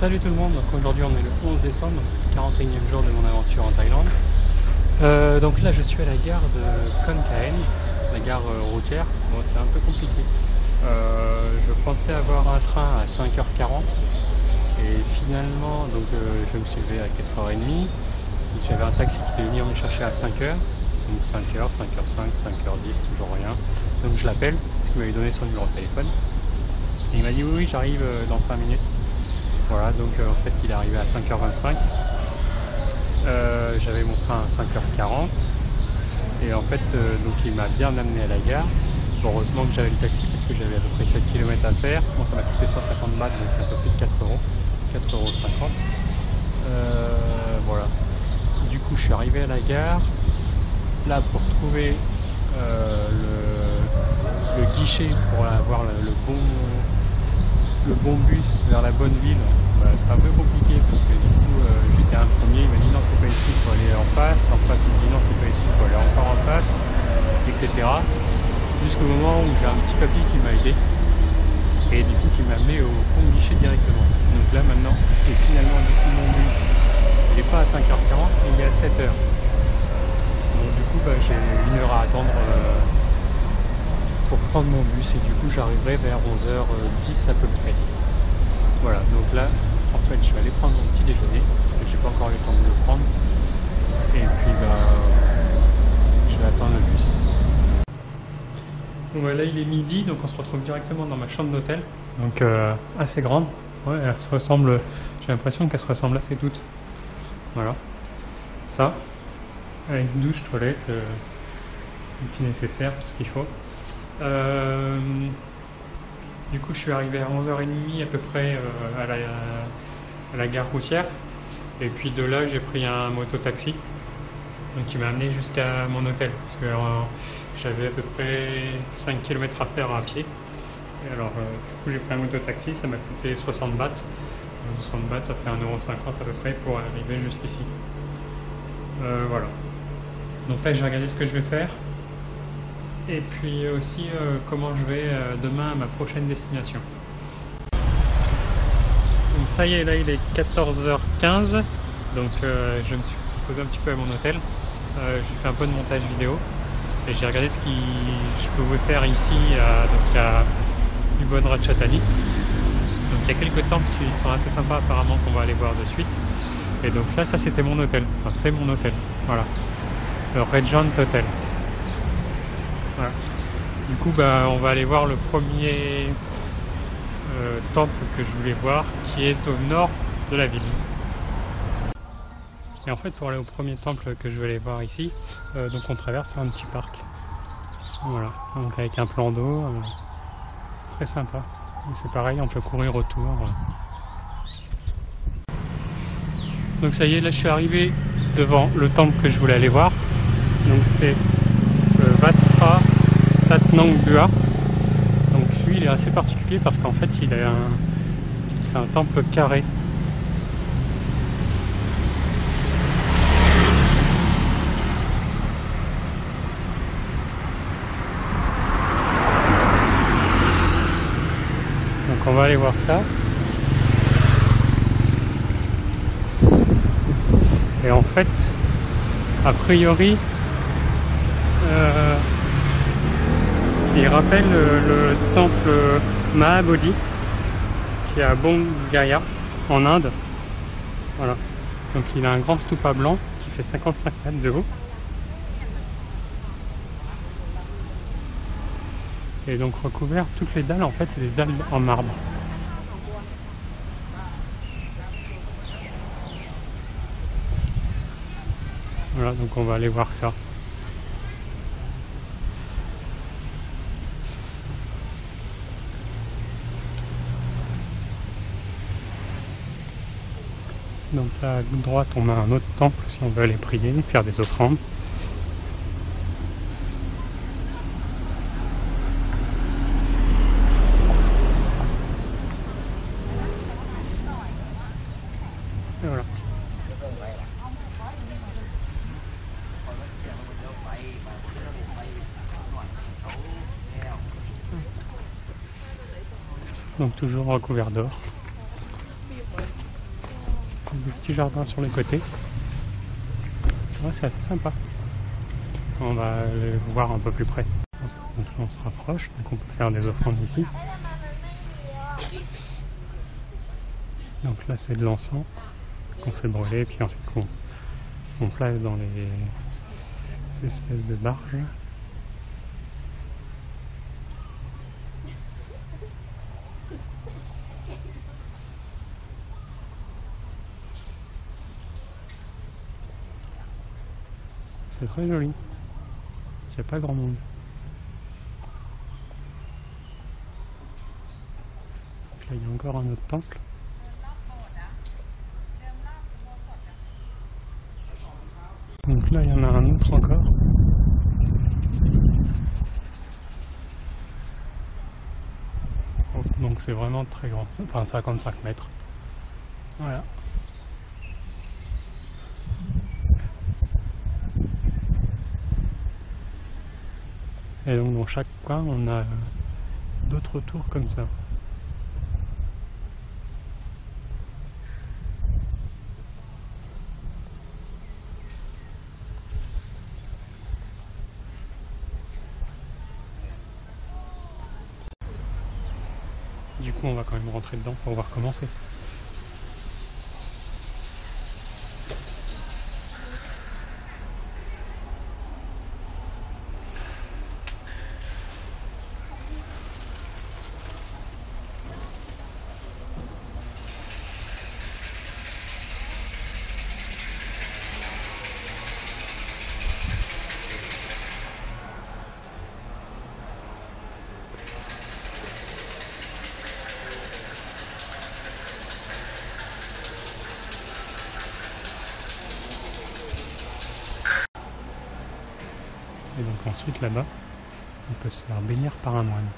Salut tout le monde, donc aujourd'hui on est le 11 décembre, donc c'est le 41e jour de mon aventure en Thaïlande. Donc là je suis à la gare de Khon Kaen, la gare routière. Bon, c'est un peu compliqué. Je pensais avoir un train à 5h40 et finalement donc, je me suis levé à 4h30. J'avais un taxi qui était venu me chercher à 5h, donc 5h, 5h05, 5h10, toujours rien. Donc je l'appelle parce qu'il m'avait donné son numéro de téléphone. Et il m'a dit oui, j'arrive dans 5 minutes. Voilà, donc en fait il est arrivé à 5h25. J'avais mon train à 5h40 et en fait donc il m'a bien amené à la gare. Heureusement que j'avais le taxi parce que j'avais à peu près 7 km à faire. Bon, ça m'a coûté 150 bahts, donc un peu plus de 4 euros, 4,50 €. Voilà. Du coup je suis arrivé à la gare. Là pour trouver le guichet pour avoir le bon bus vers la bonne ville, c'est un peu compliqué parce que du coup j'étais un premier, il m'a dit non c'est pas ici, il faut aller en face, il me dit non c'est pas ici, il faut aller encore en face, etc. Jusqu'au moment où j'ai un petit papy qui m'a aidé et du coup qui m'a amené au bon guichet directement. Donc là maintenant, et finalement du coup mon bus il n'est pas à 5h40 mais il est à 7h. Donc du coup j'ai 1 heure à attendre pour prendre mon bus et du coup j'arriverai vers 11h10 à peu près. Voilà, donc là en fait je vais aller prendre mon petit déjeuner parce que j'ai pas encore eu le temps de le prendre et puis je vais attendre le bus. Bon, là il est midi, donc on se retrouve directement dans ma chambre d'hôtel, donc assez grande. Ouais, elle se ressemble, j'ai l'impression qu'elle se ressemble assez toutes. Voilà, ça avec douche, toilette, petit nécessaire, tout ce qu'il faut. Du coup je suis arrivé à 11h30 à peu près à la gare routière et puis de là j'ai pris un moto-taxi donc qui m'a amené jusqu'à mon hôtel parce que j'avais à peu près 5 km à faire à pied et alors du coup j'ai pris un moto-taxi, ça m'a coûté 60 bahts. 60 bahts ça fait 1,50 € à peu près pour arriver jusqu'ici. Voilà, donc là je vais regarder ce que je vais faire et puis aussi comment je vais demain à ma prochaine destination. Donc ça y est, là il est 14h15, donc je me suis posé un petit peu à mon hôtel. J'ai fait un peu de montage vidéo et j'ai regardé ce que je pouvais faire ici à Ubon Ratchathani. Donc il y a quelques temples qui sont assez sympas apparemment qu'on va aller voir de suite. Et donc là ça c'était mon hôtel, enfin c'est mon hôtel, voilà, le Regent Hotel. Voilà. Du coup on va aller voir le premier temple que je voulais voir qui est au nord de la ville. Et en fait pour aller au premier temple que je vais aller voir ici, donc on traverse un petit parc. Voilà, donc avec un plan d'eau, très sympa. C'est pareil, on peut courir autour. Donc ça y est, là je suis arrivé devant le temple que je voulais aller voir. Donc c'est Wat Pha That Nong Bua. Donc lui il est assez particulier parce qu'en fait c'est un temple carré. Donc on va aller voir ça. Et en fait, a priori, il rappelle le temple Mahabodhi qui est à Bodh Gaya en Inde. Voilà. Donc il a un grand stupa blanc qui fait 55 mètres de haut. Et donc recouvert, toutes les dalles en fait c'est des dalles en marbre. Voilà, donc on va aller voir ça. Donc là à droite on a un autre temple si on veut aller prier, faire des offrandes. Et voilà. Donc toujours recouvert d'or. des petits jardins sur les côtés. Ouais, c'est assez sympa. On va aller voir un peu plus près. Donc là on se rapproche, donc on peut faire des offrandes ici. Donc là c'est de l'encens qu'on fait brûler, puis ensuite qu'on place dans ces espèces de barges. C'est très joli. Il n'y a pas grand monde. Là, il y a encore un autre temple. Donc là, il y en a un autre encore. Donc c'est vraiment très grand. Enfin, 55 mètres. Voilà. Et donc dans chaque coin, on a d'autres tours comme ça. Du coup, on va quand même rentrer dedans pour voir comment c'est. Et donc ensuite là-bas, on peut se faire bénir par un moine.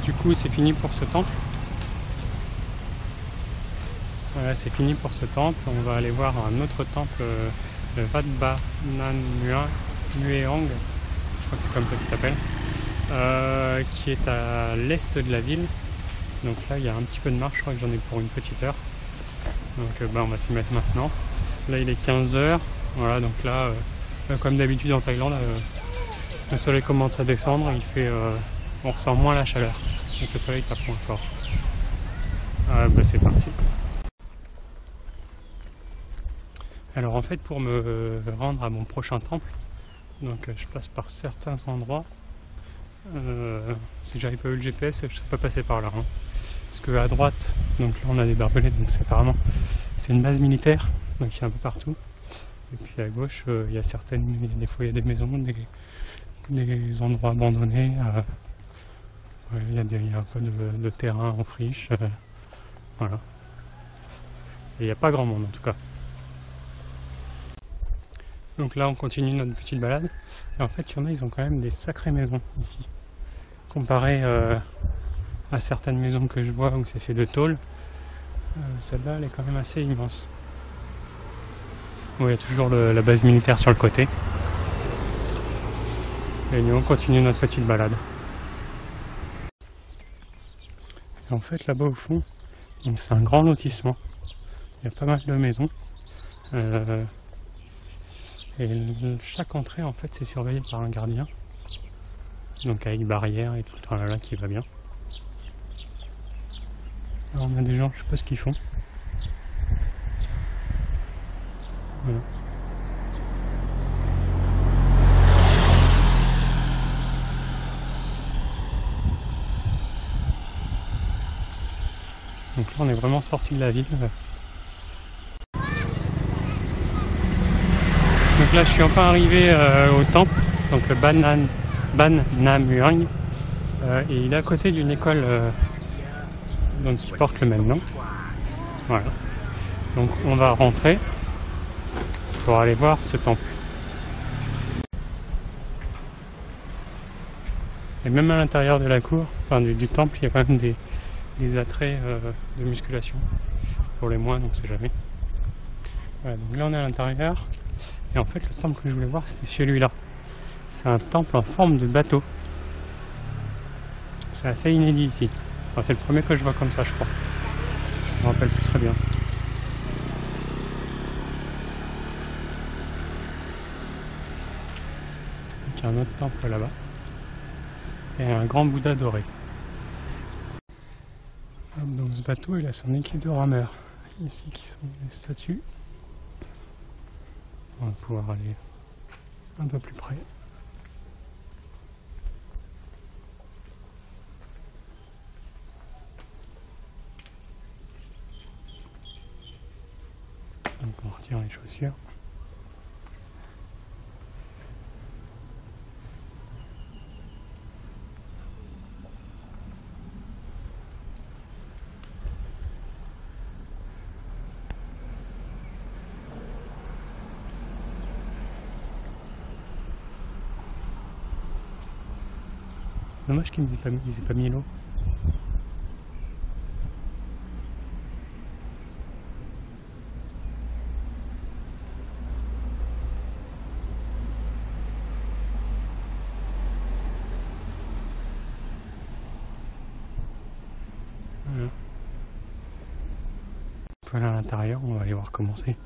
Du coup, c'est fini pour ce temple. Voilà, c'est fini pour ce temple. On va aller voir un autre temple, le Wat Ba Nan Mueang, je crois que c'est comme ça qu'il s'appelle, qui est à l'est de la ville. Donc là, il y a un petit peu de marche, je crois que j'en ai pour une petite heure. Donc on va s'y mettre maintenant. Là, il est 15 h. Voilà, donc là, comme d'habitude en Thaïlande, le soleil commence à descendre, on ressent moins la chaleur. Donc le soleil tape moins fort. C'est parti. Alors en fait, pour me rendre à mon prochain temple, donc je passe par certains endroits. Si j'avais pas eu le GPS, je ne serais pas passé par là. Hein. Parce que à droite, donc là on a des barbelés, donc c'est une base militaire, donc il y a un peu partout. Et puis à gauche, il y a des fois il y a des maisons, des endroits abandonnés. Il y a un peu de terrain en friche, voilà. Et il n'y a pas grand monde en tout cas. Donc là on continue notre petite balade. Et en fait il y en a, ils ont quand même des sacrées maisons ici. Comparé à certaines maisons que je vois où c'est fait de tôle, celle-là elle est quand même assez immense. Bon, il y a toujours la base militaire sur le côté. Et nous on continue notre petite balade. En fait, là-bas au fond, c'est un grand lotissement. Il y a pas mal de maisons. Et chaque entrée, en fait, c'est surveillé par un gardien. Donc avec barrière et tout, là qui va bien. Alors, on a des gens, je sais pas ce qu'ils font. Voilà. Donc là on est vraiment sorti de la ville. Donc là je suis enfin arrivé au temple, donc le Ban Nam Mueang, et il est à côté d'une école donc, qui porte le même nom. Voilà. Donc on va rentrer pour aller voir ce temple. Et même à l'intérieur de la cour, enfin du temple, il y a quand même des attraits de musculation. Pour les moines, on ne sait jamais. Voilà, donc là on est à l'intérieur. Et en fait le temple que je voulais voir c'était celui-là. C'est un temple en forme de bateau. C'est assez inédit ici. Enfin, c'est le premier que je vois comme ça je crois. Je me rappelle plus très bien. Il y a un autre temple là-bas. Et un grand Bouddha doré. Donc ce bateau il a son équipe de rameurs. Ici qui sont les statues. On va pouvoir aller un peu plus près. Donc on retire les chaussures. Dommage qu'ils n'aient pas mis l'eau. Voilà. On peut aller à l'intérieur, on va aller voir comment c'est.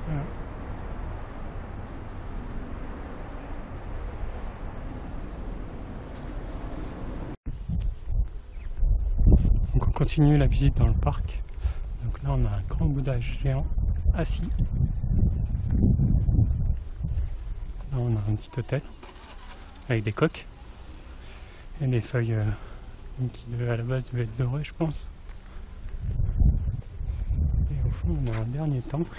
Voilà. Donc on continue la visite dans le parc. Donc là on a un grand Bouddha géant assis. Là on a un petit hôtel avec des coques et des feuilles qui à la base devaient être dorées je pense. Et au fond on a un dernier temple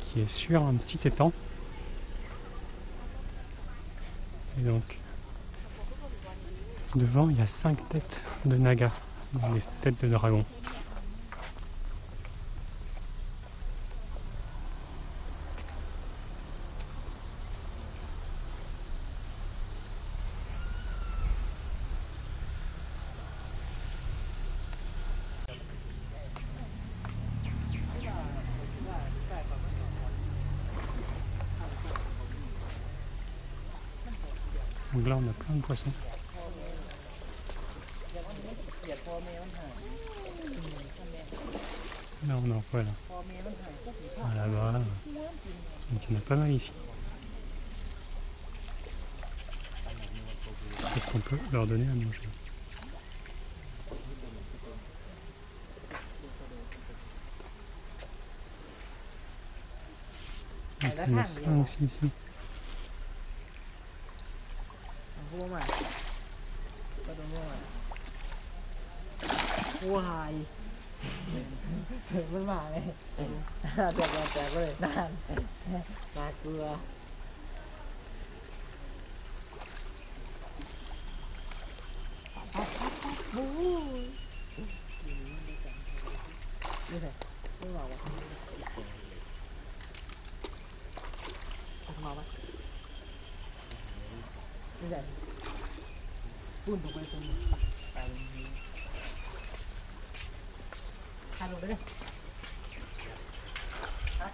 qui est sur un petit étang. Et donc devant il y a 5 têtes de naga, des têtes de dragon. Donc là on a plein de poissons. Là on en voit là. Ah, là-bas. Donc il y en a pas mal ici. Est-ce qu'on peut leur donner à manger? Donc, il y en a plein aussi ici. Vẫn mà này đẹp rồi nàn là cưa như thế không vào không vào như thế phun vào quay xong hai luôn đấy hả?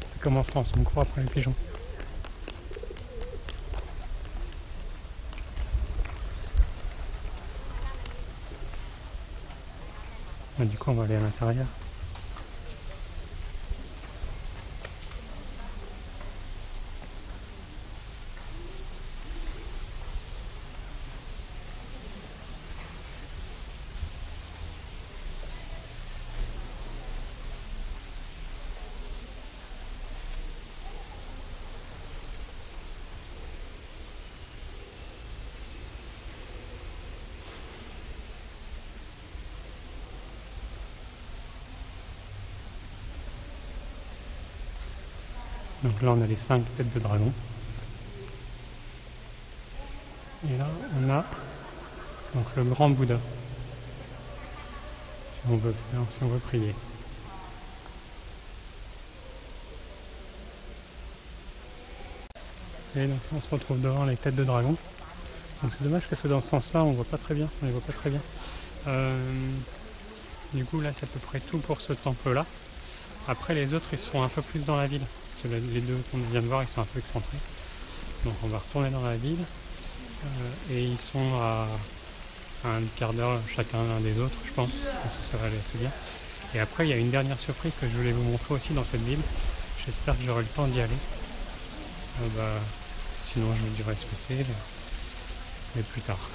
C'est comme en France, on court après les pigeons. Du coup, on va aller à l'intérieur. Donc là, on a les 5 têtes de dragon. Et là, on a donc le grand Bouddha. Si on veut prier. Et donc on se retrouve devant les têtes de dragon. Donc c'est dommage que ce soit dans ce sens-là, on voit pas très bien. On les voit pas très bien. Du coup, là, c'est à peu près tout pour ce temple-là. Après, les autres, ils sont un peu plus dans la ville. Parce que les deux qu'on vient de voir, ils sont un peu excentrés. Donc on va retourner dans la ville. Et ils sont à un quart d'heure chacun l'un des autres, je pense. Donc ça va aller assez bien. Et après, il y a une dernière surprise que je voulais vous montrer aussi dans cette ville. J'espère que j'aurai le temps d'y aller. Sinon, je vous dirai ce que c'est, mais plus tard.